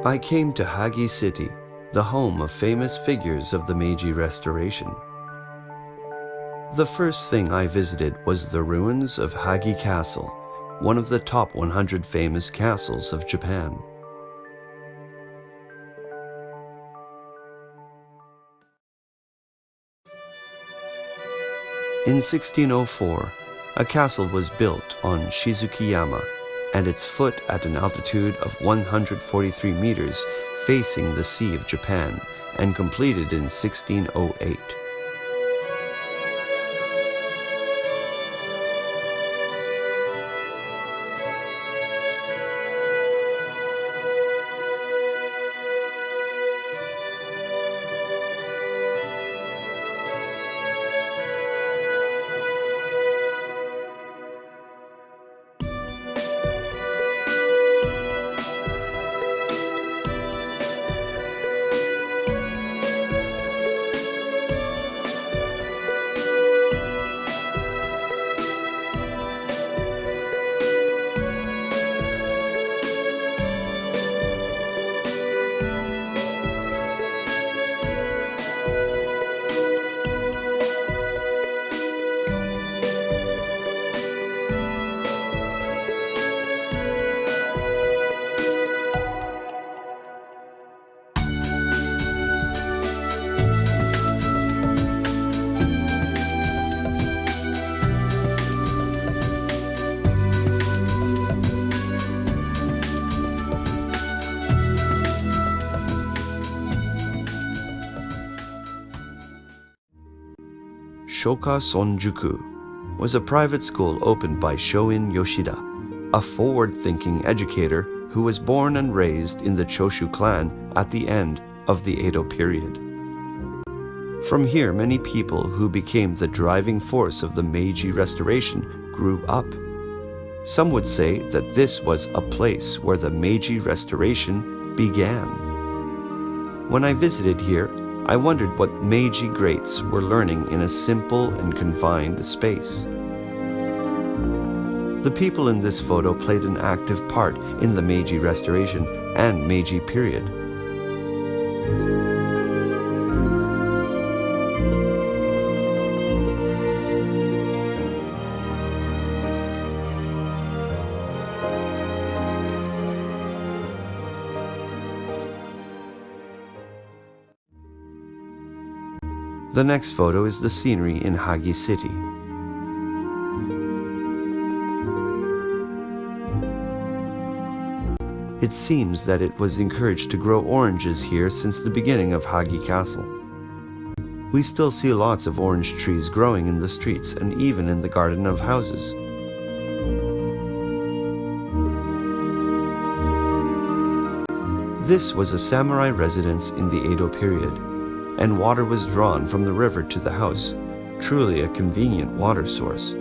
I came to Hagi City, the home of famous figures of the Meiji Restoration. The first thing I visited was the ruins of Hagi Castle, one of the top 100 famous castles of Japan. In 1604, a castle was built on Shizukiyama, and its foot at an altitude of 143 meters facing the Sea of Japan, and completed in 1608. Shoka Sonjuku was a private school opened by Shoin Yoshida, a forward-thinking educator who was born and raised in the Choshu clan at the end of the Edo period. From here, many people who became the driving force of the Meiji Restoration grew up. Some would say that this was a place where the Meiji Restoration began. When I visited here, I wondered what Meiji greats were learning in a simple and confined space. The people in this photo played an active part in the Meiji Restoration and Meiji period. The next photo is the scenery in Hagi City. It seems that it was encouraged to grow oranges here since the beginning of Hagi Castle. We still see lots of orange trees growing in the streets and even in the garden of houses. This was a samurai residence in the Edo period, and water was drawn from the river to the house, truly a convenient water source.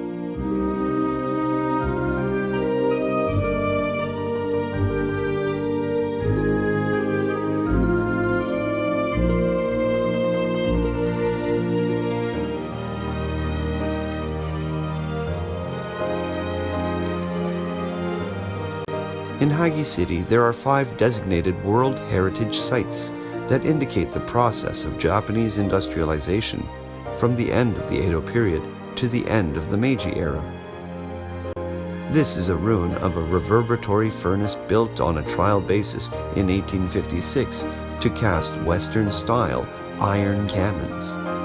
In Hagi City, there are 5 designated World Heritage Sites that indicate the process of Japanese industrialization from the end of the Edo period to the end of the Meiji era. This is a ruin of a reverberatory furnace built on a trial basis in 1856 to cast Western-style iron cannons.